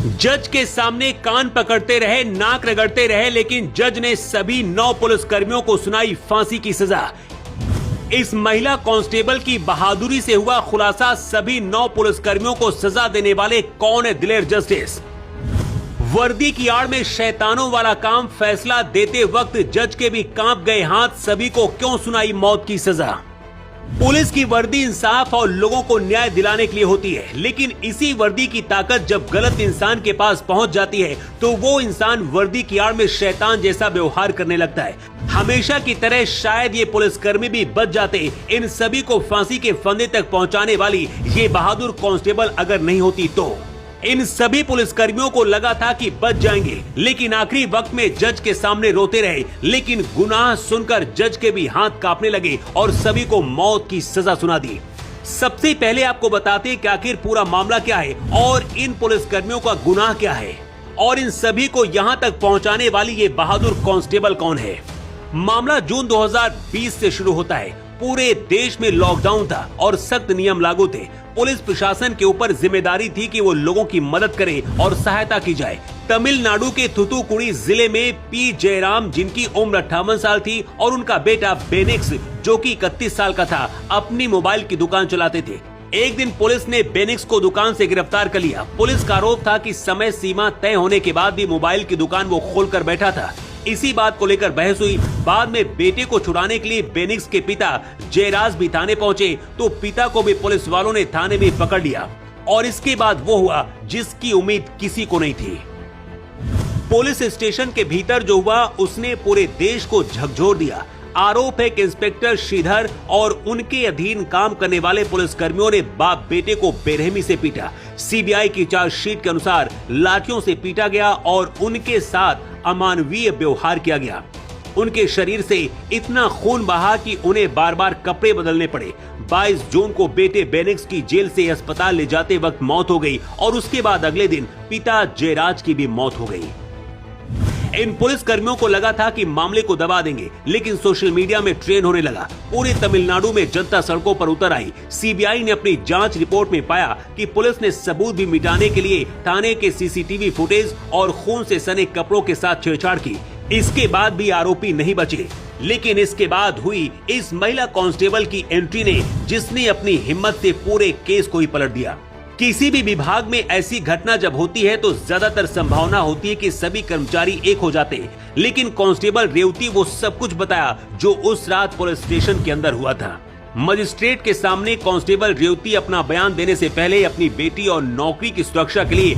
जज के सामने कान पकड़ते रहे, नाक रगड़ते रहे, लेकिन जज ने सभी 9 पुलिसकर्मियों को सुनाई फांसी की सजा। इस महिला कांस्टेबल की बहादुरी से हुआ खुलासा, सभी 9 पुलिसकर्मियों को सजा देने वाले कौन है दिलेर जस्टिस। वर्दी की आड़ में शैतानों वाला काम, फैसला देते वक्त जज के भी कांप गए हाथ, सभी को क्यों सुनाई मौत की सजा। पुलिस की वर्दी इंसाफ और लोगों को न्याय दिलाने के लिए होती है, लेकिन इसी वर्दी की ताकत जब गलत इंसान के पास पहुंच जाती है तो वो इंसान वर्दी की आड़ में शैतान जैसा व्यवहार करने लगता है। हमेशा की तरह शायद ये पुलिसकर्मी भी बच जाते, इन सभी को फांसी के फंदे तक पहुंचाने वाली ये बहादुर कांस्टेबल अगर नहीं होती तो। इन सभी पुलिसकर्मियों को लगा था कि बच जाएंगे, लेकिन आखिरी वक्त में जज के सामने रोते रहे, लेकिन गुनाह सुनकर जज के भी हाथ कांपने लगे और सभी को मौत की सजा सुना दी। सबसे पहले आपको बताते हैं कि आखिर पूरा मामला क्या है और इन पुलिसकर्मियों का गुनाह क्या है और इन सभी को यहाँ तक पहुँचाने वाली ये बहादुर कांस्टेबल कौन है। मामला जून 2020 से शुरू होता है। पूरे देश में लॉकडाउन था और सख्त नियम लागू थे। पुलिस प्रशासन के ऊपर जिम्मेदारी थी कि वो लोगों की मदद करे और सहायता की जाए। तमिलनाडु के थुथुकुडी जिले में पी जयराम, जिनकी उम्र 58 साल थी, और उनका बेटा बेनिक्स, जो कि 31 साल का था, अपनी मोबाइल की दुकान चलाते थे। एक दिन पुलिस ने बेनिक्स को दुकान से गिरफ्तार कर लिया। पुलिस का आरोप था कि समय सीमा तय होने के बाद भी मोबाइल की दुकान वो खोलकर बैठा था। इसी बात को लेकर बहस हुई। बाद में बेटे को छुड़ाने के लिए बेनिक्स के पिता जयराज भी थाने पहुंचे तो पिता को भी पुलिस वालों ने थाने में पकड़ लिया और इसके बाद वो हुआ जिसकी उम्मीद किसी को नहीं थी। पुलिस स्टेशन के भीतर जो हुआ उसने पूरे देश को झकझोर दिया। आरोप है कि इंस्पेक्टर श्रीधर और उनके अधीन काम करने वाले पुलिसकर्मियों ने बाप बेटे को बेरहमी से पीटा। सीबीआई की चार्जशीट के अनुसार लाठियों से पीटा गया और उनके साथ अमानवीय व्यवहार किया गया। उनके शरीर से इतना खून बहा कि उन्हें बार बार कपड़े बदलने पड़े। 22 जून को बेटे बेनिक्स की जेल से अस्पताल ले जाते वक्त मौत हो गई और उसके बाद अगले दिन पिता जयराज की भी मौत हो गई। इन पुलिस कर्मियों को लगा था कि मामले को दबा देंगे, लेकिन सोशल मीडिया में ट्रेंड होने लगा। पूरे तमिलनाडु में जनता सड़कों पर उतर आई। सीबीआई ने अपनी जांच रिपोर्ट में पाया कि पुलिस ने सबूत भी मिटाने के लिए थाने के सीसीटीवी फुटेज और खून से सने कपड़ों के साथ छेड़छाड़ की। इसके बाद भी आरोपी नहीं बचे, लेकिन इसके बाद हुई इस महिला कांस्टेबल की एंट्री ने, जिसने अपनी हिम्मत से पूरे केस को ही पलट दिया। किसी भी विभाग में ऐसी घटना जब होती है तो ज्यादातर संभावना होती है कि सभी कर्मचारी एक हो जाते हैं, लेकिन कांस्टेबल रेवती वो सब कुछ बताया जो उस रात पुलिस स्टेशन के अंदर हुआ था। मजिस्ट्रेट के सामने कांस्टेबल रेवती अपना बयान देने से पहले अपनी बेटी और नौकरी की सुरक्षा के लिए